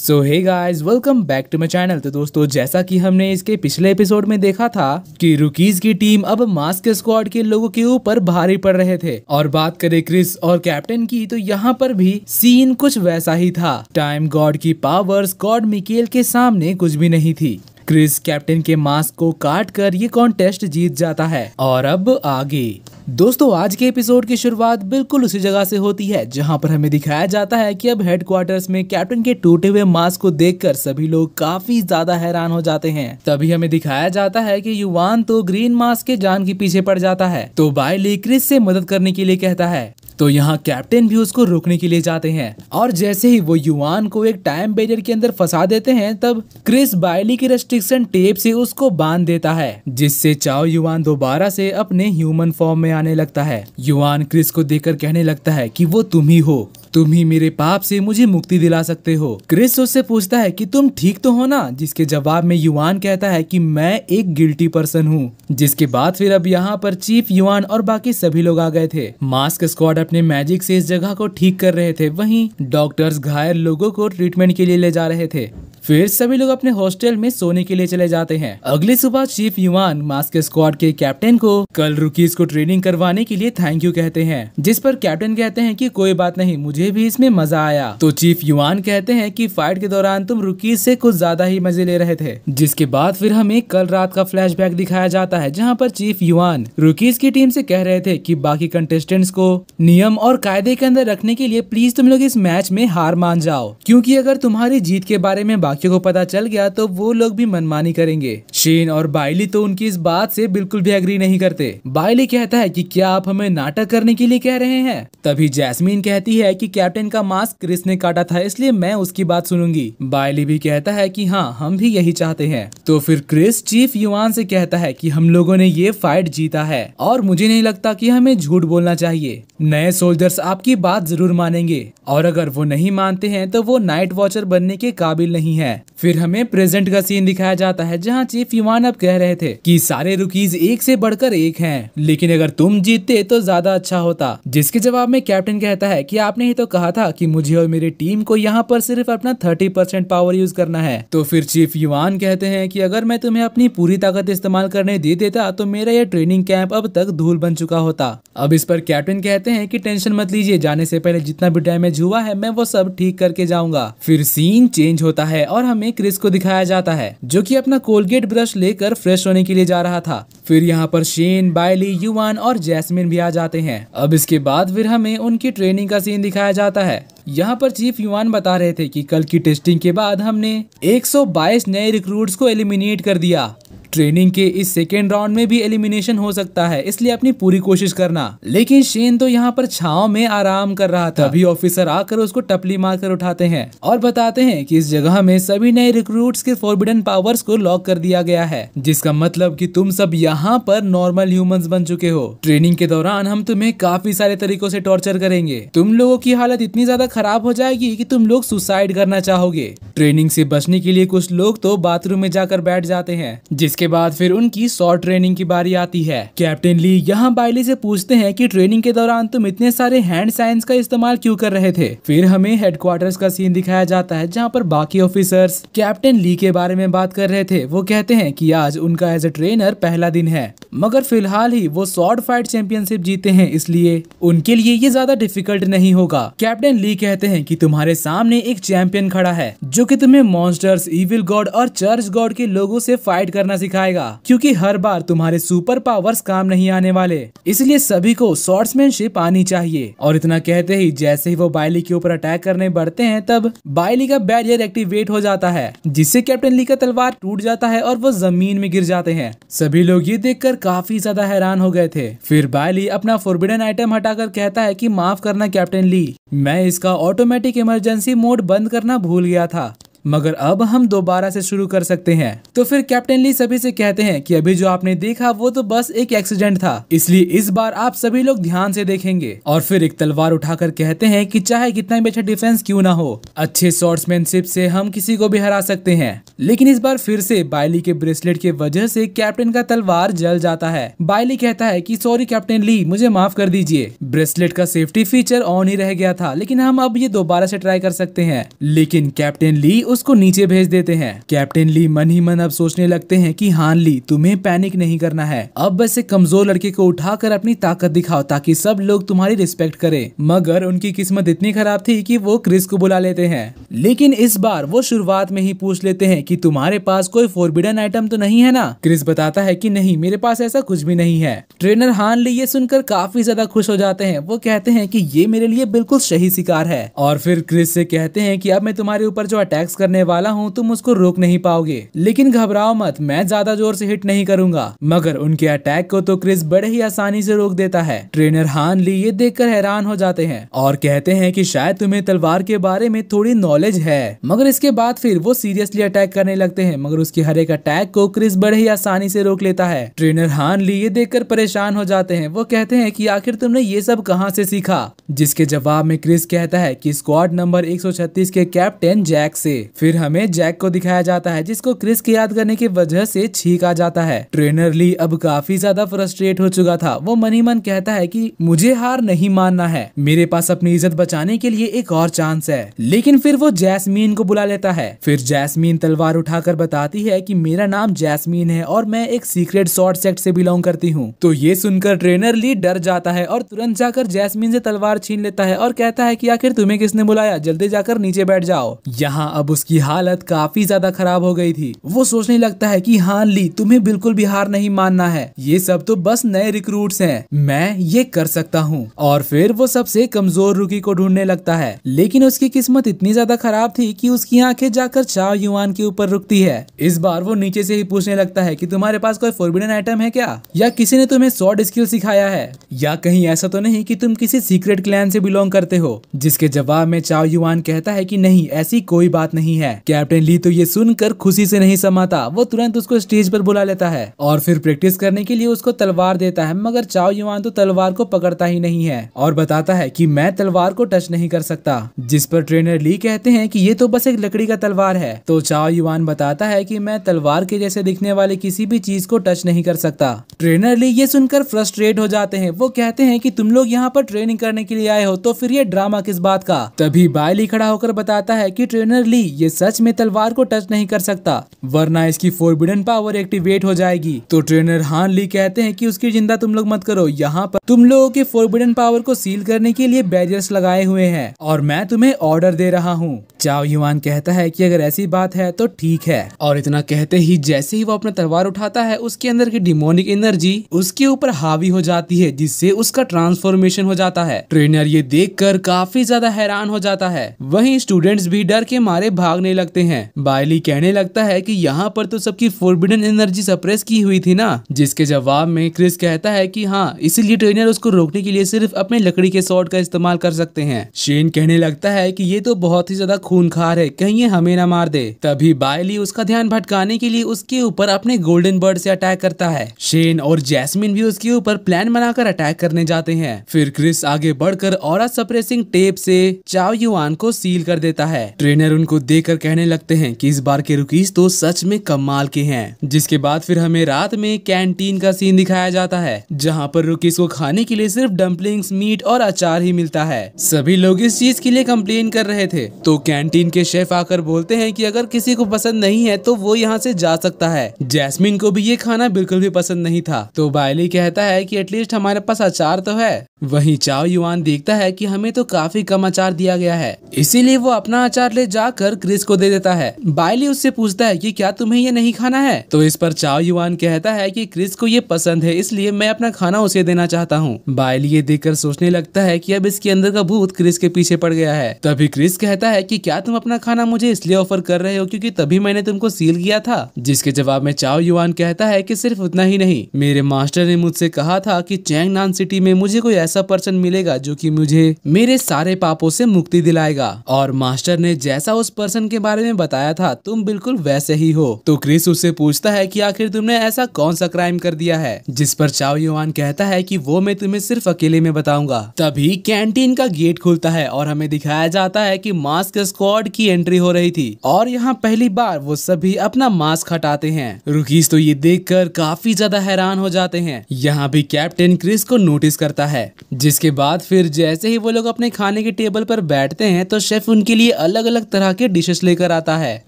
So hey guys, welcome back to my channel. तो दोस्तों, जैसा कि हमने इसके पिछले एपिसोड में देखा था कि रुकीज की टीम अब मास्क स्क्वाड के लोगों के ऊपर भारी पड़ रहे थे। और बात करें क्रिस और कैप्टन की, तो यहाँ पर भी सीन कुछ वैसा ही था। टाइम गॉड की पावर्स गॉड मिकेल के सामने कुछ भी नहीं थी। क्रिस कैप्टन के मास्क को काट कर ये कॉन्टेस्ट जीत जाता है। और अब आगे दोस्तों, आज के एपिसोड की शुरुआत बिल्कुल उसी जगह से होती है जहां पर हमें दिखाया जाता है कि अब हेडक्वार्टर्स में कैप्टन के टूटे हुए मास्क को देखकर सभी लोग काफी ज्यादा हैरान हो जाते हैं। तभी हमें दिखाया जाता है कि युवान तो ग्रीन मास्क के जान के पीछे पड़ जाता है, तो बाइली क्रिस से मदद करने के लिए कहता है। तो यहाँ कैप्टन भी उसको रोकने के लिए जाते हैं और जैसे ही वो युवान को एक टाइम बैरियर के अंदर फंसा देते हैं, तब क्रिस बाइली की रेस्ट्रिक्शन टेप से उसको बांध देता है, जिससे चाओ युवान दोबारा से अपने ह्यूमन फॉर्म में आने लगता है। युवान क्रिस को देखकर कहने लगता है कि वो तुम ही हो, तुम ही मेरे पाप से मुझे मुक्ति दिला सकते हो। क्रिस उससे पूछता है कि तुम ठीक तो हो ना, जिसके जवाब में युवान कहता है कि मैं एक गिल्टी पर्सन हूँ। जिसके बाद फिर अब यहाँ पर चीफ युवान और बाकी सभी लोग आ गए थे। मास्क स्क्वाड अपने मैजिक से इस जगह को ठीक कर रहे थे, वहीं डॉक्टर्स घायल लोगों को ट्रीटमेंट के लिए ले जा रहे थे। फिर सभी लोग अपने हॉस्टल में सोने के लिए चले जाते हैं। अगली सुबह चीफ युवान मास्क स्क्वाड के कैप्टन को कल रुकीज को ट्रेनिंग करवाने के लिए थैंक यू कहते हैं, जिस पर कैप्टन कहते हैं कि कोई बात नहीं, मुझे भी इसमें मजा आया। तो चीफ युवान कहते हैं कि फाइट के दौरान तुम रुकीज से कुछ ज्यादा ही मजे ले रहे थे। जिसके बाद फिर हमें कल रात का फ्लैशबैक दिखाया जाता है, जहाँ पर चीफ युवान रुकीज की टीम से कह रहे थे कि बाकी कंटेस्टेंट्स को नियम और कायदे के अंदर रखने के लिए प्लीज तुम लोग इस मैच में हार मान जाओ, क्योंकि अगर तुम्हारी जीत के बारे में बाकियों को पता चल गया तो वो लोग भी मनमानी करेंगे। शेन और बाइली तो उनकी इस बात से बिल्कुल भी एग्री नहीं करते। बाइली कहता है कि क्या आप हमें नाटक करने के लिए कह रहे हैं। तभी जैस्मीन कहती है कि कैप्टन का मास्क क्रिस ने काटा था, इसलिए मैं उसकी बात सुनूंगी। बाइली भी कहता है कि हाँ, हम भी यही चाहते हैं। तो फिर क्रिस चीफ युवान से कहता है कि हम लोगों ने ये फाइट जीता है और मुझे नहीं लगता कि हमें झूठ बोलना चाहिए। नए सोल्जर्स आपकी बात जरूर मानेंगे और अगर वो नहीं मानते हैं तो वो नाइट वॉचर बनने के काबिल नहीं है। फिर हमें प्रेजेंट का सीन दिखाया जाता है, जहां चीफ युवान अब कह रहे थे कि सारे रुकीज एक से बढ़कर एक हैं, लेकिन अगर तुम जीतते तो ज्यादा अच्छा होता। जिसके जवाब में कैप्टन कहता है कि आपने ही तो कहा था कि मुझे और मेरी टीम को यहाँ पर सिर्फ अपना 30% पावर यूज करना है। तो फिर चीफ युवान कहते हैं कि अगर मैं तुम्हें अपनी पूरी ताकत इस्तेमाल करने दे देता तो मेरा यह ट्रेनिंग कैंप अब तक धूल बन चुका होता। अब इस पर कैप्टन कहते हैं कि टेंशन मत लीजिए, जाने से पहले जितना भी डैमेज हुआ है मैं वो सब ठीक करके जाऊंगा। फिर सीन चेंज होता है और हमें क्रिस को दिखाया जाता है, जो कि अपना कोलगेट ब्रश लेकर फ्रेश होने के लिए जा रहा था। फिर यहाँ पर शेन, बाइली, युवान और जैस्मिन भी आ जाते हैं। अब इसके बाद फिर हमें उनकी ट्रेनिंग का सीन दिखाया जाता है। यहाँ पर चीफ युवान बता रहे थे कि कल की टेस्टिंग के बाद हमने 122 नए रिक्रूट्स को एलिमिनेट कर दिया। ट्रेनिंग के इस सेकेंड राउंड में भी एलिमिनेशन हो सकता है, इसलिए अपनी पूरी कोशिश करना। लेकिन शेन तो यहाँ पर छांव में आराम कर रहा था। तभी ऑफिसर आकर उसको टपली मारकर उठाते हैं और बताते हैं कि इस जगह में सभी नए रिक्रूट्स के फॉरबिडन पावर्स को लॉक कर दिया गया है, जिसका मतलब कि तुम सब यहाँ पर नॉर्मल ह्यूमंस बन चुके हो। ट्रेनिंग के दौरान हम तुम्हें काफी सारे तरीकों से टॉर्चर करेंगे। तुम लोगों की हालत इतनी ज्यादा खराब हो जाएगी कि तुम लोग सुसाइड करना चाहोगे। ट्रेनिंग से बचने के लिए कुछ लोग तो बाथरूम में जाकर बैठ जाते हैं। जिसके बाद फिर उनकी शॉर्ट ट्रेनिंग की बारी आती है। कैप्टन ली यहाँ बाइली से पूछते हैं कि ट्रेनिंग के दौरान तुम इतने सारे हैंड साइंस का इस्तेमाल क्यों कर रहे थे। फिर हमें हेडक्वार्टर्स का सीन दिखाया जाता है, जहाँ पर बाकी ऑफिसर्स कैप्टन ली के बारे में बात कर रहे थे। वो कहते हैं कि आज उनका एज ए ट्रेनर पहला दिन है, मगर फिलहाल ही वो स्वॉर्ड फाइट चैंपियनशिप जीते हैं, इसलिए उनके लिए ये ज्यादा डिफिकल्ट नहीं होगा। कैप्टन ली कहते हैं कि तुम्हारे सामने एक चैंपियन खड़ा है, जो कि तुम्हें मॉन्स्टर्स, इविल गॉड और चर्च गॉड के लोगों से फाइट करना सिखाएगा, क्योंकि हर बार तुम्हारे सुपर पावर्स काम नहीं आने वाले, इसलिए सभी को स्वॉर्ड्समैनशिप आनी चाहिए। और इतना कहते ही जैसे ही वो बाइली के ऊपर अटैक करने बढ़ते हैं, तब बाइली का बैरियर एक्टिवेट हो जाता है, जिससे कैप्टन ली का तलवार टूट जाता है और वो जमीन में गिर जाते हैं। सभी लोग ये देखकर काफी ज्यादा हैरान हो गए थे। फिर बाइली अपना फॉरबिडन आइटम हटाकर कहता है कि माफ करना कैप्टन ली, मैं इसका ऑटोमेटिक इमरजेंसी मोड बंद करना भूल गया था, मगर अब हम दोबारा से शुरू कर सकते हैं। तो फिर कैप्टन ली सभी से कहते हैं कि अभी जो आपने देखा वो तो बस एक एक्सीडेंट था, इसलिए इस बार आप सभी लोग ध्यान से देखेंगे। और फिर एक तलवार उठाकर कहते हैं कि चाहे कितना भी अच्छा डिफेंस क्यों ना हो, अच्छे स्वॉर्ड्समैनशिप से हम किसी को भी हरा सकते हैं। लेकिन इस बार फिर से बाइली के ब्रेसलेट के वजह से कैप्टन का तलवार जल जाता है। बाइली कहता है कि सॉरी कैप्टन ली, मुझे माफ कर दीजिए, ब्रेसलेट का सेफ्टी फीचर ऑन ही रह गया था, लेकिन हम अब ये दोबारा से ट्राई कर सकते हैं। लेकिन कैप्टन ली उसको नीचे भेज देते हैं। कैप्टन ली मन ही मन अब सोचने लगते हैं कि हान ली, तुम्हें पैनिक नहीं करना है, अब बस एक कमजोर लड़के को उठाकर अपनी ताकत दिखाओ ताकि सब लोग तुम्हारी रिस्पेक्ट करें। मगर उनकी किस्मत इतनी खराब थी कि वो क्रिस को बुला लेते हैं, लेकिन इस बार वो शुरुआत में ही पूछ लेते हैं कि तुम्हारे पास कोई फोरबिडन आइटम तो नहीं है ना। क्रिस बताता है कि नहीं, मेरे पास ऐसा कुछ भी नहीं है। ट्रेनर हान ली ये सुनकर काफी ज्यादा खुश हो जाते हैं। वो कहते हैं कि ये मेरे लिए बिल्कुल सही शिकार है और फिर क्रिस से कहते हैं कि अब मैं तुम्हारे ऊपर जो अटैक्स करने वाला हूँ तुम उसको रोक नहीं पाओगे, लेकिन घबराओ मत, मैं ज्यादा जोर से हिट नहीं करूंगा। मगर उनके अटैक को तो क्रिस बड़े ही आसानी से रोक देता है। ट्रेनर हान ली ये देखकर हैरान हो जाते हैं और कहते हैं कि शायद तुम्हें तलवार के बारे में थोड़ी नॉलेज है। मगर इसके बाद फिर वो सीरियसली अटैक करने लगते हैं, मगर उसके हर एक अटैक को क्रिस बड़े ही आसानी से रोक लेता है। ट्रेनर हान ली ये देखकर परेशान हो जाते हैं। वो कहते हैं कि आखिर तुमने ये सब कहां से सीखा, जिसके जवाब में क्रिस कहता है कि स्क्वाड नंबर 136 के कैप्टन जैक से। फिर हमें जैक को दिखाया जाता है जिसको क्रिस के याद करने की वजह से छींक आ जाता है। ट्रेनर ली अब काफी ज्यादा फ्रस्ट्रेट हो चुका था। वो मन ही मन कहता है कि मुझे हार नहीं मानना है, मेरे पास अपनी इज्जत बचाने के लिए एक और चांस है। लेकिन फिर वो जैस्मीन को बुला लेता है। फिर जैस्मीन तलवार उठाकर बताती है कि मेरा नाम जैस्मीन है और मैं एक सीक्रेट स्वॉर्ड सेक्ट से बिलोंग करती हूँ। तो ये सुनकर ट्रेनर ली डर जाता है और तुरंत जाकर जैस्मीन से तलवार छीन लेता है और कहता है कि आखिर तुम्हें किसने बुलाया, जल्दी जाकर नीचे बैठ जाओ। यहाँ अब उसकी हालत काफी ज्यादा खराब हो गई थी। वो सोचने लगता है कि हान ली, तुम्हें बिल्कुल भी हार नहीं मानना है, ये सब तो बस नए रिक्रूट्स हैं, मैं ये कर सकता हूँ। और फिर वो सबसे कमजोर रुकी को ढूंढने लगता है, लेकिन उसकी किस्मत इतनी ज्यादा खराब थी कि उसकी आंखें जाकर चाओ युआन के ऊपर रुकती है। इस बार वो नीचे से ही पूछने लगता है कि तुम्हारे पास कोई फोरबिडन आइटम है क्या, या किसी ने तुम्हें स्वॉर्ड स्किल सिखाया है, या कहीं ऐसा तो नहीं कि तुम किसी सीक्रेट क्लैन से बिलोंग करते हो। जिसके जवाब में चाओ युआन कहता है कि नहीं, ऐसी कोई बात नहीं है। कैप्टन ली तो ये सुनकर खुशी से नहीं समाता। वो तुरंत उसको स्टेज पर बुला लेता है और फिर प्रैक्टिस करने के लिए उसको तलवार देता है, मगर चाओ युआन तो तलवार को पकड़ता ही नहीं है और बताता है कि मैं तलवार को टच नहीं कर सकता। जिस पर ट्रेनर ली कहते हैं कि ये तो बस एक लकड़ी का तलवार है। तो चाओ युआन बताता है कि मैं तलवार के जैसे दिखने वाले किसी भी चीज को टच नहीं कर सकता। ट्रेनर ली ये सुनकर फ्रस्ट्रेट हो जाते हैं। वो कहते हैं कि तुम लोग यहाँ पर ट्रेनिंग करने के लिए आए हो, तो फिर ये ड्रामा किस बात का। तभी बायली खड़ा होकर बताता है कि ट्रेनर ली ये सच में तलवार को टच नहीं कर सकता, वरना इसकी फोरबिडन पावर एक्टिवेट हो जाएगी। तो ट्रेनर हान ली कहते हैं कि उसकी चिंता तुम लोग मत करो, यहाँ पर तुम लोगों के फोरबिडन पावर को सील करने के लिए बैरियर्स लगाए हुए हैं और मैं तुम्हें ऑर्डर दे रहा हूँ। चाओ युआन कहता है कि अगर ऐसी बात है तो ठीक है, और इतना कहते ही जैसे ही वो अपना तलवार उठाता है उसके अंदर की डिमोनिक एनर्जी उसके ऊपर हावी हो जाती है, जिससे उसका ट्रांसफॉर्मेशन हो जाता है। ट्रेनर ये देखकर काफी ज्यादा हैरान हो जाता है। वहीं स्टूडेंट्स भी डर के मारे भागने लगते हैं। बायली कहने लगता है कि यहाँ पर तो सबकी फोरबिडन एनर्जी सप्रेस की हुई थी ना। जिसके जवाब में क्रिस कहता है कि हाँ, इसीलिए ट्रेनर उसको रोकने के लिए सिर्फ अपने लकड़ी के स्वॉर्ड का इस्तेमाल कर सकते हैं। शेन कहने लगता है कि ये तो बहुत ही ज्यादा खूनखार है, कहीं ये हमें ना मार दे। तभी बायली उसका ध्यान भटकाने के लिए उसके ऊपर अपने गोल्डन बर्ड से अटैक करता है। शेन और जैस्मिन भी उसके ऊपर प्लान बनाकर अटैक करने जाते हैं। फिर क्रिस आगे बढ़कर ऑरा सप्रेसिंग टेप से चाओ युआन को सील कर देता है। ट्रेनर उनको देखकर कहने लगते हैं कि इस बार के रुकीज तो सच में कमाल के हैं। जिसके बाद फिर हमें रात में कैंटीन का सीन दिखाया जाता है, जहाँ पर रुकीज को खाने के लिए सिर्फ डम्पलिंग्स, मीट और अचार ही मिलता है। सभी लोग इस चीज के लिए कंप्लेन कर रहे थे, तो कैंटीन के शेफ आकर बोलते हैं कि अगर किसी को पसंद नहीं है तो वो यहाँ से जा सकता है। जैस्मिन को भी ये खाना बिल्कुल भी पसंद नहीं था, तो बायली कहता है कि एटलीस्ट हमारे पास अचार तो है। वहीं चाओ युआन देखता है कि हमें तो काफी कम अचार दिया गया है, इसीलिए वो अपना अचार ले जाकर क्रिस को दे देता है। बायली उससे पूछता है कि क्या तुम्हें ये नहीं खाना है, तो इस पर चाओ युआन कहता है कि क्रिस को ये पसंद है, इसलिए मैं अपना खाना उसे देना चाहता हूँ। बायली ये देखकर सोचने लगता है कि अब इसके अंदर का भूत क्रिस के पीछे पड़ गया है। तभी क्रिस कहता है कि क्या तुम अपना खाना मुझे इसलिए ऑफर कर रहे हो क्योंकि तभी मैंने तुमको सील किया था। जिसके जवाब में चाओ युआन कहता है कि सिर्फ उतना ही नहीं, मेरे मास्टर ने मुझसे कहा था कि चैंगनान सिटी में मुझे कोई ऐसा पर्सन मिलेगा जो कि मुझे मेरे सारे पापों से मुक्ति दिलाएगा, और मास्टर ने जैसा उस पर्सन के बारे में बताया था तुम बिल्कुल वैसे ही हो। तो क्रिस उससे पूछता है कि आखिर तुमने ऐसा कौन सा क्राइम कर दिया है, जिस पर चाओ युआन कहता है कि वो मैं तुम्हें सिर्फ अकेले में बताऊंगा। तभी कैंटीन का गेट खुलता है और हमें दिखाया जाता है कि मास्क स्क्वाड की एंट्री हो रही थी, और यहाँ पहली बार वो सभी अपना मास्क हटाते हैं। रुकीज तो ये देखकर काफी ज्यादा हैरान हो जाते हैं। यहाँ भी कैप्टन क्रिस को नोटिस करता है। जिसके बाद फिर जैसे ही वो लोग अपने खाने के टेबल पर बैठते हैं तो शेफ उनके लिए अलग अलग तरह के डिशेस लेकर आता है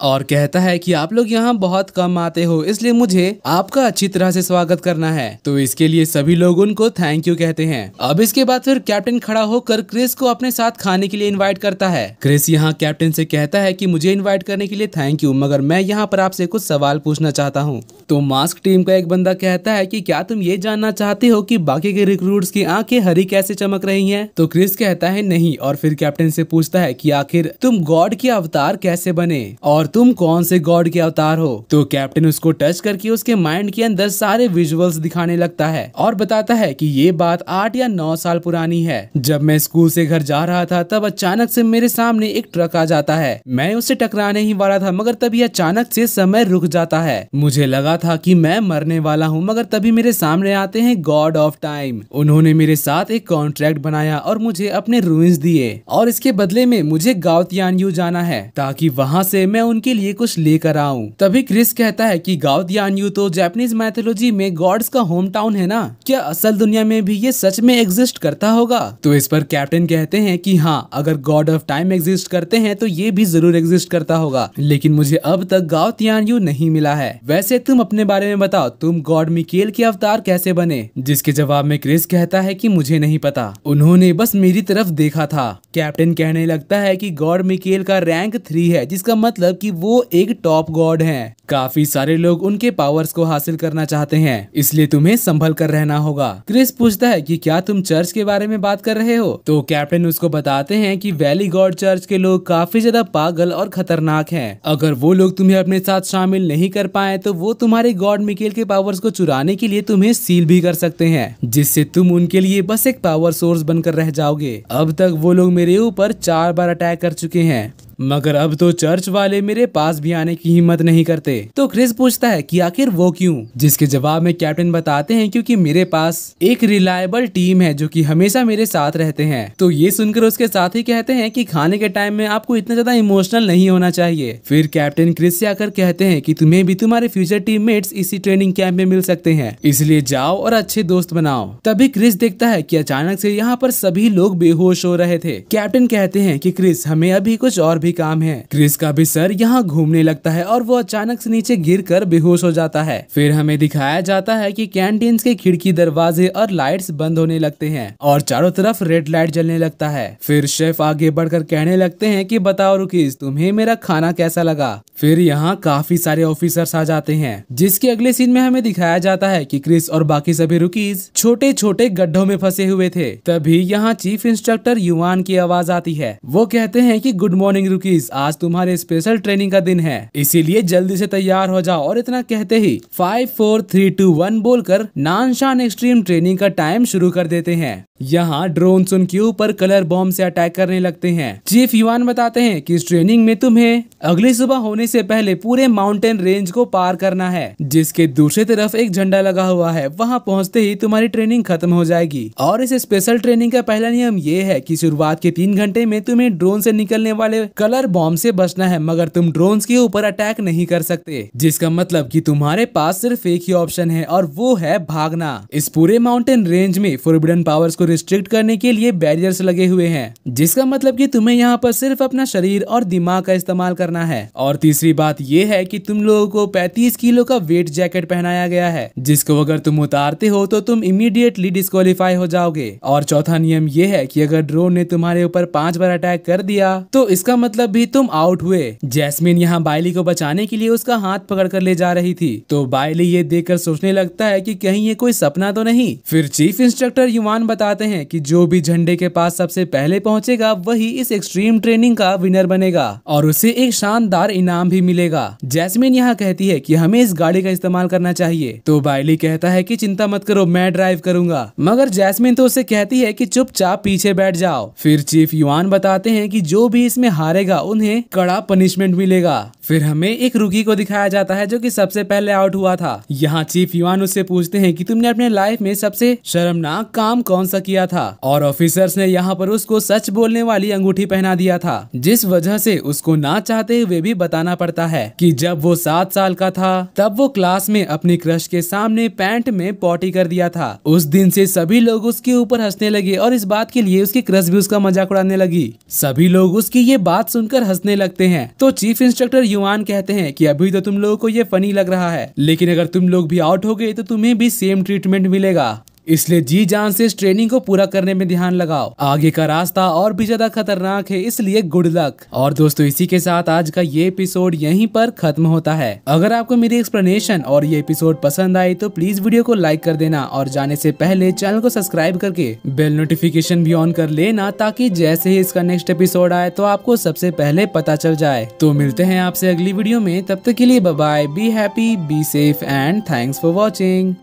और कहता है कि आप लोग यहाँ बहुत कम आते हो, इसलिए मुझे आपका अच्छी तरह से स्वागत करना है। तो इसके लिए सभी लोग उनको थैंक यू कहते हैं। अब इसके बाद फिर कैप्टन खड़ा होकर क्रिस को अपने साथ खाने के लिए इन्वाइट करता है। क्रिस यहाँ कैप्टन से कहता है कि मुझे इन्वाइट करने के लिए थैंक यू, मगर मैं यहाँ पर आपसे कुछ सवाल पूछना चाहता हूँ। तो मास्क टीम का एक बंदा कहता है कि क्या तुम ये जानना चाहते हो कि बाकी के रिक्रूट्स की आंखें हरी कैसे चमक रही हैं? तो क्रिस कहता है नहीं, और फिर कैप्टन से पूछता है कि आखिर तुम गॉड के अवतार कैसे बने और तुम कौन से गॉड के अवतार हो? तो कैप्टन उसको टच करके उसके माइंड के अंदर सारे विजुअल्स दिखाने लगता है और बताता है कि ये बात 8 या 9 साल पुरानी है। जब मैं स्कूल से घर जा रहा था तब अचानक से मेरे सामने एक ट्रक आ जाता है। मैं उससे टकराने ही वाला था, मगर तभी अचानक से समय रुक जाता है। मुझे लगा था कि मैं मरने वाला हूँ, मगर तभी मेरे सामने आते हैं गॉड ऑफ टाइम। उन्होंने मेरे साथ एक कॉन्ट्रैक्ट बनाया और मुझे अपने रूइंस दिए और इसके बदले में मुझे गाओतियानयू जाना है ताकि वहाँ से मैं उनके लिए कुछ लेकर आऊँ। तभी क्रिस कहता है कि गाओतियानयू तो जापानीज मैथोलॉजी में गॉड्स का होम टाउन है ना, क्या असल दुनिया में भी ये सच में एग्जिस्ट करता होगा? तो इस पर कैप्टन कहते हैं कि हाँ, अगर गॉड ऑफ टाइम एग्जिस्ट करते हैं तो ये भी जरूर एग्जिस्ट करता होगा, लेकिन मुझे अब तक गाओतियानयू नहीं मिला है। वैसे तुम अपने बारे में बताओ, तुम गॉड मिकेल के अवतार कैसे बने? जिसके जवाब में क्रिस कहता है कि मुझे नहीं पता, उन्होंने बस मेरी तरफ देखा था। कैप्टन कहने लगता है कि गॉड मिकेल का रैंक 3 है, जिसका मतलब कि वो एक टॉप गॉड हैं। काफी सारे लोग उनके पावर्स को हासिल करना चाहते हैं, इसलिए तुम्हें संभल कर रहना होगा। क्रिस पूछता है कि क्या तुम चर्च के बारे में बात कर रहे हो? तो कैप्टन उसको बताते हैं कि वैली गॉड चर्च के लोग काफी ज्यादा पागल और खतरनाक हैं। अगर वो लोग तुम्हें अपने साथ शामिल नहीं कर पाए तो वो तुम्हारे गॉड मिकेल के पावर्स को चुराने के लिए तुम्हें सील भी कर सकते हैं, जिससे तुम उनके लिए बस एक पावर सोर्स बनकर रह जाओगे। अब तक वो लोग मेरे ऊपर 4 बार अटैक कर चुके हैं, मगर अब तो चर्च वाले मेरे पास भी आने की हिम्मत नहीं करते। तो क्रिस पूछता है कि आखिर वो क्यों? जिसके जवाब में कैप्टन बताते हैं क्योंकि मेरे पास एक रिलायबल टीम है जो कि हमेशा मेरे साथ रहते हैं। तो ये सुनकर उसके साथ ही कहते हैं कि खाने के टाइम में आपको इतना ज्यादा इमोशनल नहीं होना चाहिए। फिर कैप्टन क्रिस से आकर कहते हैं कि तुम्हें भी तुम्हारे फ्यूचर टीममेट्स इसी ट्रेनिंग कैंप में मिल सकते हैं, इसलिए जाओ और अच्छे दोस्त बनाओ। तभी क्रिस देखता है कि अचानक से यहाँ पर सभी लोग बेहोश हो रहे थे। कैप्टन कहते हैं कि क्रिस, हमें अभी कुछ और भी काम है। क्रिस का भी सर यहाँ घूमने लगता है और वो अचानक से नीचे गिरकर बेहोश हो जाता है। फिर हमें दिखाया जाता है कि कैंटीन के खिड़की, दरवाजे और लाइट्स बंद होने लगते हैं और चारों तरफ रेड लाइट जलने लगता है। फिर शेफ आगे बढ़कर कहने लगते हैं कि बताओ रुकीज, तुम्हें मेरा खाना कैसा लगा? फिर यहाँ काफी सारे ऑफिसर्स आ जाते हैं, जिसके अगले सीन में हमें दिखाया जाता है कि क्रिस और बाकी सभी रुकीज छोटे छोटे गड्ढों में फंसे हुए थे। तभी यहाँ चीफ इंस्ट्रक्टर युवान की आवाज आती है। वो कहते हैं कि गुड मॉर्निंग रुकीज, आज तुम्हारे स्पेशल ट्रेनिंग का दिन है, इसीलिए जल्दी से तैयार हो जाओ। और इतना कहते ही 5 4 3 2 1 बोलकर नानशान एक्सट्रीम ट्रेनिंग का टाइम शुरू कर देते हैं। यहाँ ड्रोन्स उनके ऊपर कलर बॉम्ब से अटैक करने लगते हैं। चीफ युवान बताते हैं कि इस ट्रेनिंग में तुम्हें अगली सुबह होने से पहले पूरे माउंटेन रेंज को पार करना है, जिसके दूसरी तरफ एक झंडा लगा हुआ है। वहाँ पहुँचते ही तुम्हारी ट्रेनिंग खत्म हो जाएगी। और इस स्पेशल ट्रेनिंग का पहला नियम ये है कि शुरुआत के 3 घंटे में तुम्हें ड्रोन से निकलने वाले कलर बॉम्ब से बचना है, मगर तुम ड्रोन्स के ऊपर अटैक नहीं कर सकते, जिसका मतलब कि तुम्हारे पास सिर्फ एक ही ऑप्शन है और वो है भागना। इस पूरे माउंटेन रेंज में फॉरबिडन पावर्स को रिस्ट्रिक्ट करने के लिए बैरियर्स लगे हुए हैं, जिसका मतलब कि तुम्हें यहाँ पर सिर्फ अपना शरीर और दिमाग का इस्तेमाल करना है। और तीसरी बात ये है कि तुम लोगों को 35 किलो का वेट जैकेट पहनाया गया है, जिसको अगर तुम उतारते हो तो तुम इमीडिएटली डिस्क्वालीफाई हो जाओगे। और चौथा नियम ये है कि अगर ड्रोन ने तुम्हारे ऊपर 5 बार अटैक कर दिया तो इसका मतलब भी तुम आउट हुए। जैस्मिन यहाँ बाइली को बचाने के लिए उसका हाथ पकड़कर ले जा रही थी, तो बाइली ये देखकर सोचने लगता है कि कहीं ये कोई सपना तो नहीं। फिर चीफ इंस्ट्रक्टर युवान बताते हैं कि जो भी झंडे के पास सबसे पहले पहुंचेगा वही इस एक्सट्रीम ट्रेनिंग का विनर बनेगा और उसे एक शानदार इनाम भी मिलेगा। जैस्मिन यहाँ कहती है कि हमें इस गाड़ी का इस्तेमाल करना चाहिए, तो बाइली कहता है कि चिंता मत करो, मैं ड्राइव करूंगा, मगर जैस्मिन तो उसे कहती है कि चुपचाप पीछे बैठ जाओ। फिर चीफ युवान बताते हैं कि जो भी इसमें हारेगा हारेगा उन्हें कड़ा पनिशमेंट मिलेगा। फिर हमें एक रुकी को दिखाया जाता है जो कि सबसे पहले आउट हुआ था। यहाँ चीफ युआन उससे पूछते हैं कि तुमने अपने लाइफ में सबसे शर्मनाक काम कौन सा किया था, और ऑफिसर्स ने यहाँ पर उसको सच बोलने वाली अंगूठी पहना दिया था, जिस वजह से उसको ना चाहते हुए भी बताना पड़ता है कि जब वो 7 साल का था तब वो क्लास में अपनी क्रश के सामने पैंट में पॉटी कर दिया था। उस दिन से सभी लोग उसके ऊपर हंसने लगे और इस बात के लिए उसकी क्रश भी उसका मजाक उड़ाने लगी। सभी लोग उसकी ये बात सुनकर हंसने लगते हैं। तो चीफ इंस्ट्रक्टर युआन कहते हैं कि अभी तो तुम लोगों को ये फनी लग रहा है, लेकिन अगर तुम लोग भी आउट हो गए तो तुम्हें भी सेम ट्रीटमेंट मिलेगा, इसलिए जी जान से इस ट्रेनिंग को पूरा करने में ध्यान लगाओ। आगे का रास्ता और भी ज्यादा खतरनाक है, इसलिए गुड लक। और दोस्तों इसी के साथ आज का ये एपिसोड यहीं पर खत्म होता है। अगर आपको मेरी एक्सप्लेनेशन और ये एपिसोड पसंद आई तो प्लीज वीडियो को लाइक कर देना और जाने से पहले चैनल को सब्सक्राइब करके बेल नोटिफिकेशन भी ऑन कर लेना, ताकि जैसे ही इसका नेक्स्ट एपिसोड आए तो आपको सबसे पहले पता चल जाए। तो मिलते हैं आपसे अगली वीडियो में, तब तक के लिए bye bye, be happy, be safe and thanks for watching.